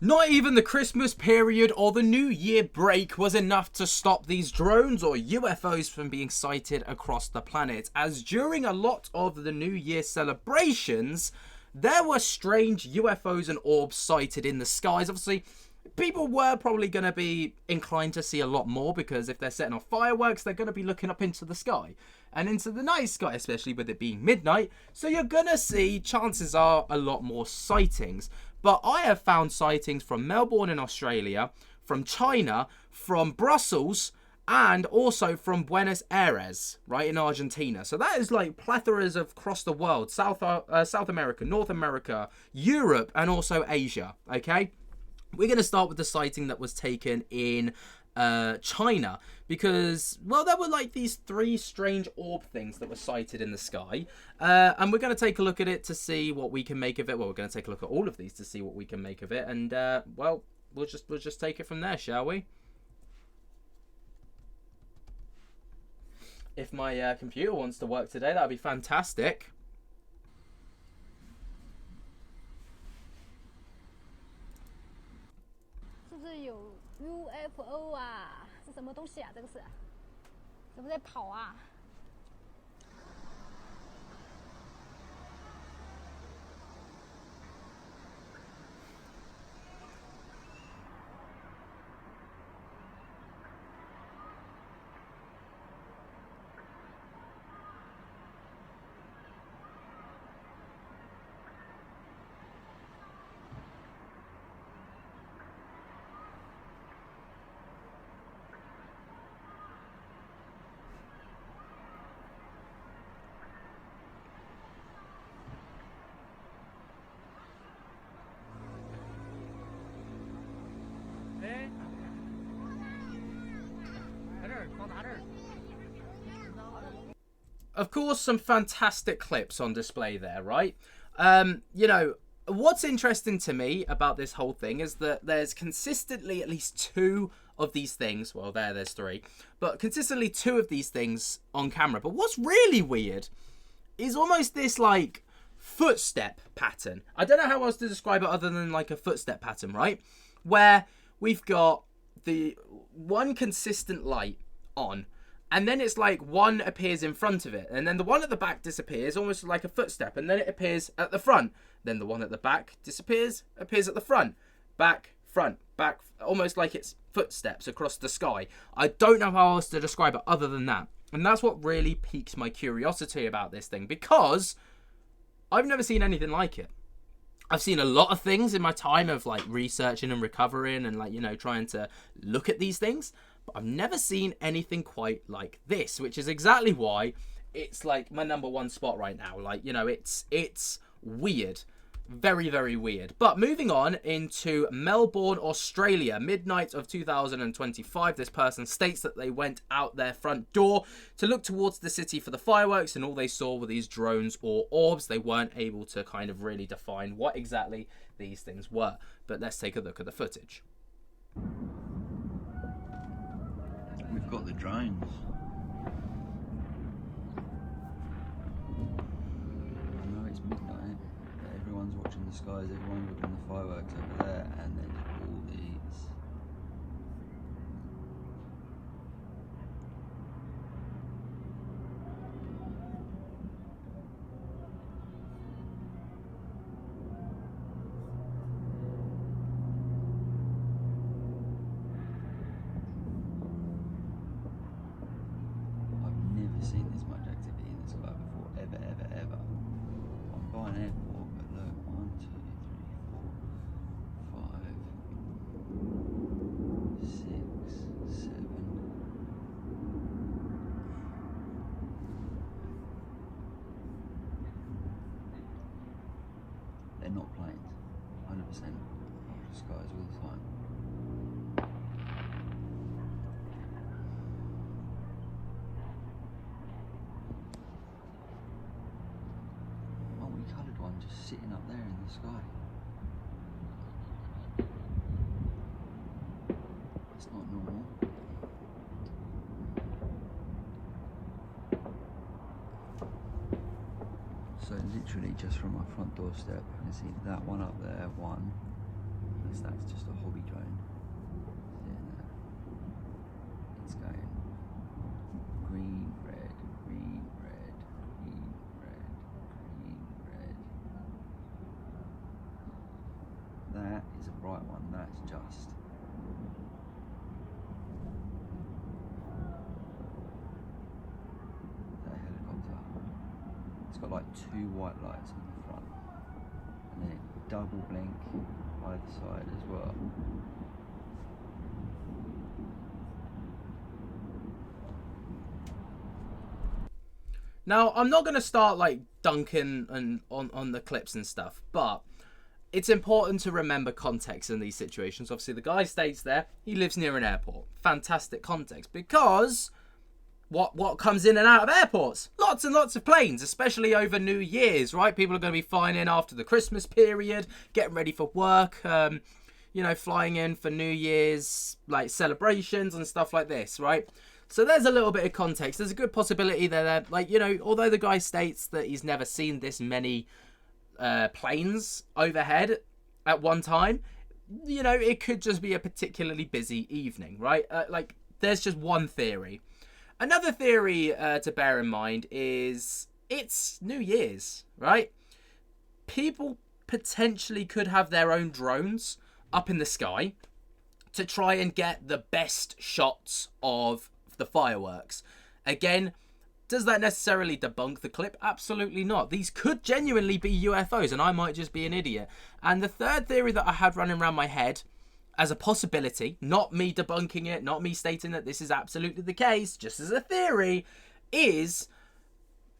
Not even the Christmas period or the New Year break was enough to stop these drones or UFOs from being sighted across the planet, as during a lot of the New Year celebrations, there were strange UFOs and orbs sighted in the skies. Obviously, people were probably going to be inclined to see a lot more, because if they're setting off fireworks, they're going to be looking up into the sky and into the night sky, especially with it being midnight. So you're going to see, chances are, a lot more sightings. But I have found sightings from Melbourne in Australia, from China, from Brussels, and also from Buenos Aires, right, in Argentina. So that is like plethoras of across the world: South America, North America, Europe, and also Asia. Okay, we're going to start with the sighting that was taken in China, because, well, there were like these 3 strange orb things that were sighted in the sky, and we're going to take a look at it to see what we can make of it. Well, we're going to take a look at all of these to see what we can make of it, and well, we'll just take it from there, shall we? If my computer wants to work today, that'd be fantastic. 是不是有 UFO 啊？是什么东西啊？这个是怎么在跑啊？Of course, some fantastic clips on display there, right? You know, what's interesting to me about this whole thing is that there's consistently at least 2 of these things. Well, there's 3, but consistently 2 of these things on camera. But what's really weird is almost this like footstep pattern. I don't know how else to describe it other than like a footstep pattern, right? Where we've got the one consistent light on, and then it's like one appears in front of it, and then the one at the back disappears, almost like a footstep, and then it appears at the front. Then the one at the back disappears, appears at the front, back, almost like it's footsteps across the sky. I don't know how else to describe it other than that. And that's what really piques my curiosity about this thing, because I've never seen anything like it. I've seen a lot of things in my time of like researching and recovering and like, you know, trying to look at these things, but I've never seen anything quite like this, which is exactly why it's like my #1 spot right now. Like, you know, it's weird. Very, very weird. But moving on into Melbourne, Australia, midnight of 2025. This person states that they went out their front door to look towards the city for the fireworks, and all they saw were these drones or orbs. They weren't able to kind of really define what exactly these things were. But let's take a look at the footage. We've got the drones. I know it's midnight, but everyone's watching the skies, everyone's watching the fireworks over there, and there's all these. Seen this much activity in the sky before, ever. I'm by an airport, but look, 1, 2, 3, 4, 5, 6, 7. They're not planes, 100% up the skies all the time. Coloured one just sitting up there in the sky. It's not normal. So literally just from my front doorstep, I can see that one up there, 1, thinks that's just a hobby drone. Then it's going green, red, green, red, green, red, green, red. That is a bright one. That's just. That helicopter. It's got like 2 white lights on the front, and then it double blink either side as well. Now, I'm not going to start like dunking and on the clips and stuff, but it's important to remember context in these situations. Obviously, the guy states there he lives near an airport. Fantastic context, because what comes in and out of airports? Lots and lots of planes, especially over New Year's, right? People are going to be flying in after the Christmas period, getting ready for work, you know, flying in for New Year's like celebrations and stuff like this, right? So there's a little bit of context. There's a good possibility that, like, you know, although the guy states that he's never seen this many planes overhead at one time, you know, it could just be a particularly busy evening, right? Like, there's just one theory. Another theory to bear in mind is it's New Year's, right? People potentially could have their own drones up in the sky to try and get the best shots of the fireworks. Again, does that necessarily debunk the clip? Absolutely not. These could genuinely be UFOs, and I might just be an idiot. And the third theory that I had running around my head as a possibility, not me debunking it, not me stating that this is absolutely the case, just as a theory, is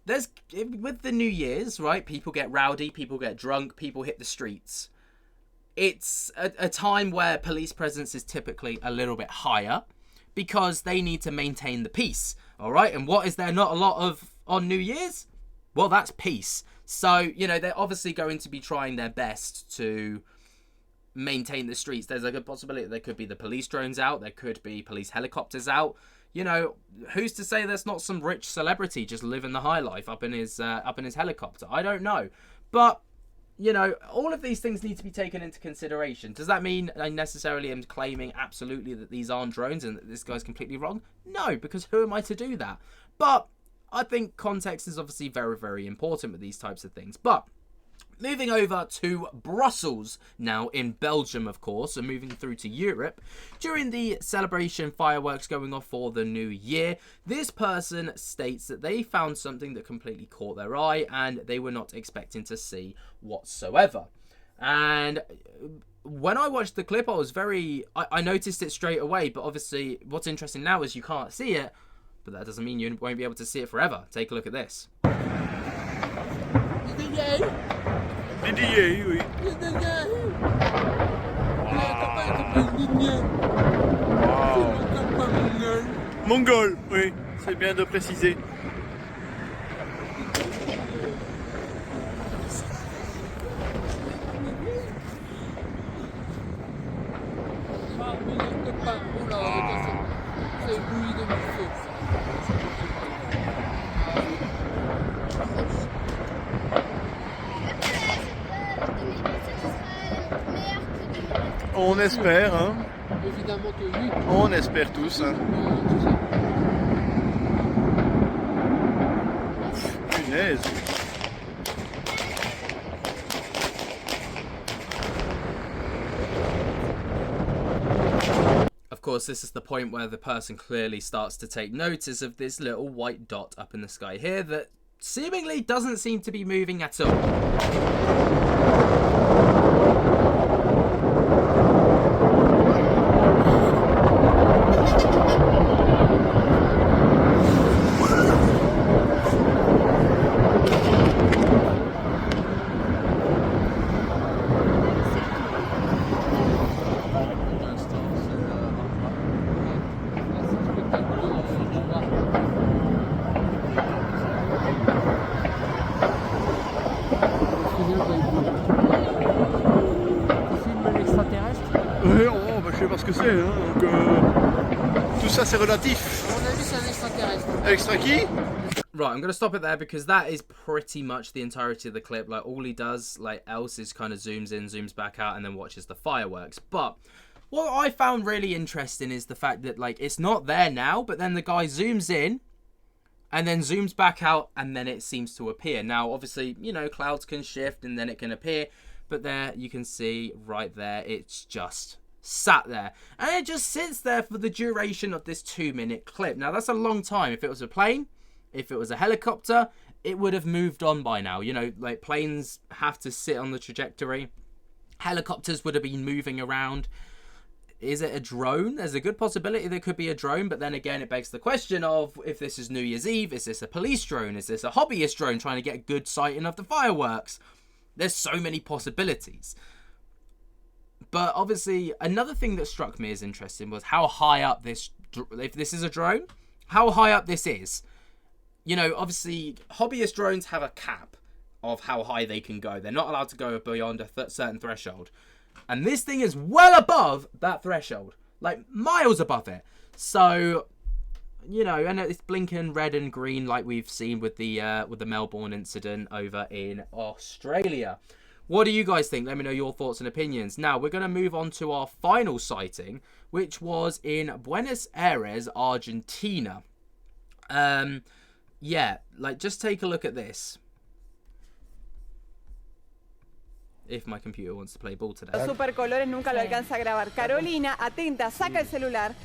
there's, with the New Year's, right, people get rowdy, people get drunk, people hit the streets. It's a time where police presence is typically a little bit higher because they need to maintain the peace, all right? And what is there not a lot of on New Year's? Well, that's peace. So, you know, they're obviously going to be trying their best to maintain the streets. There's a good possibility that there could be the police drones out, there could be police helicopters out. You know, who's to say there's not some rich celebrity just living the high life up in his helicopter? I don't know. But, you know, all of these things need to be taken into consideration. Does that mean I necessarily am claiming absolutely that these aren't drones and that this guy's completely wrong? No, because who am I to do that? But I think context is obviously very, very important with these types of things. But moving over to Brussels now, in Belgium, of course, and moving through to Europe. During the celebration fireworks going off for the new year, this person states that they found something that completely caught their eye and they were not expecting to see whatsoever. And when I watched the clip, I noticed it straight away, but obviously what's interesting now is you can't see it, but that doesn't mean you won't be able to see it forever. Take a look at this. Didier, oui. Mongol, oui, c'est bien de préciser. On espère, hein. Évidemment que oui. On espère tous, hein. Punaise. Of course, this is the point where the person clearly starts to take notice of this little white dot up in the sky here that seemingly doesn't seem to be moving at all. Ouais, oh, bah, je sais pas ce que c'est, hein, donc tout ça c'est relatif. À mon avis, c'est un extraterrestre. Extra qui? Right, I'm going to stop it there because that is pretty much the entirety of the clip. Like, all he does, like, else is kind of zooms in, zooms back out, and then watches the fireworks. But what I found really interesting is the fact that, like, it's not there now, but then the guy zooms in and then zooms back out, and then it seems to appear. Now, obviously, you know, clouds can shift and then it can appear, but there you can see right there, it's just sat there. And it just sits there for the duration of this 2-minute clip. Now, that's a long time. If it was a plane, if it was a helicopter, it would have moved on by now. You know, like, planes have to sit on the trajectory. Helicopters would have been moving around. Is it a drone? There's a good possibility there could be a drone, but then again, it begs the question of, if this is New Year's Eve, is this a police drone? Is this a hobbyist drone trying to get a good sighting of the fireworks? There's so many possibilities. But obviously, another thing that struck me as interesting was how high up this, if this is a drone, how high up this is. You know, obviously, hobbyist drones have a cap of how high they can go. They're not allowed to go beyond a certain threshold. And this thing is well above that threshold. Like, miles above it. So, you know, and it's blinking red and green like we've seen with the Melbourne incident over in Australia. What do you guys think? Let me know your thoughts and opinions. Now, we're going to move on to our final sighting, which was in Buenos Aires, Argentina. Yeah, like, just take a look at this. If my computer wants to play ball today. Los supercolores nunca lo alcanza a grabar. Carolina, atenta, saca el celular.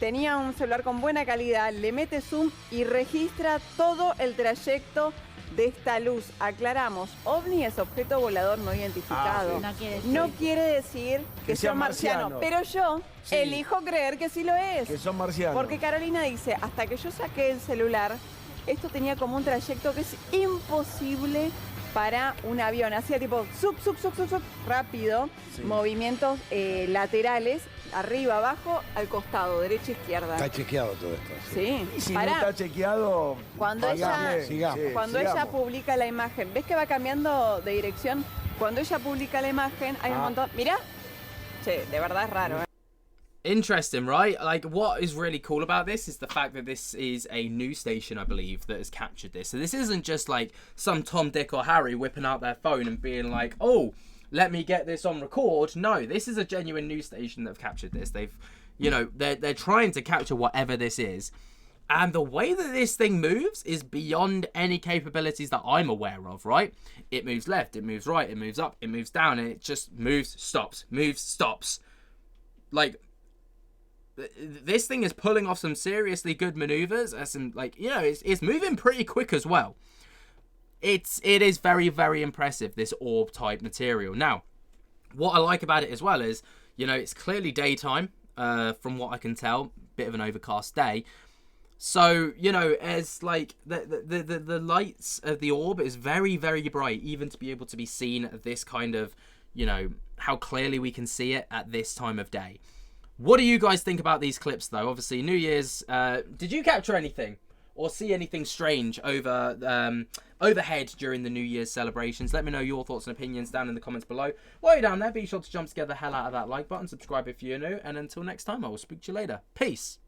Tenía un celular con buena calidad, le mete zoom y registra todo el trayecto de esta luz. Aclaramos, ovni es objeto volador no identificado. No quiere decir que sea marciano, pero yo elijo creer que sí lo es. Que son marcianos. Porque Carolina dice, hasta que yo saqué el celular, esto tenía como un trayecto que es imposible para un avión. Hacía tipo zup, zup, zup, zup, zup, rápido, movimientos laterales, arriba, abajo, al costado, derecha, izquierda. Está chequeado todo esto. Sí. Y si no está chequeado, cuando ella publica la imagen, ¿ves que va cambiando de dirección? Cuando ella publica la imagen, hay un montón. Mirá, che, de verdad es raro, ¿eh? Interesting, right? Like, what is really cool about this is the fact that this is a news station, I believe, that has captured this. So this isn't just like some Tom, Dick or Harry whipping out their phone and being like, oh, let me get this on record. No, this is a genuine news station that have captured this. They've, you know, they're trying to capture whatever this is. And the way that this thing moves is beyond any capabilities that I'm aware of, right? It moves left, it moves right, it moves up, it moves down, and it just moves, stops. Like, this thing is pulling off some seriously good maneuvers, and some, like, you know, it's moving pretty quick as well. It is very, very impressive, this orb type material. Now, what I like about it as well is, you know, it's clearly daytime, from what I can tell, bit of an overcast day. So, you know, as like the lights of the orb is very, very bright, even to be able to be seen at this kind of, you know, how clearly we can see it at this time of day. What do you guys think about these clips, though? Obviously, New Year's, did you capture anything or see anything strange overhead during the New Year's celebrations? Let me know your thoughts and opinions down in the comments below. While you're down there, be sure to jump to get the hell out of that like button, subscribe if you're new, and until next time, I will speak to you later. Peace.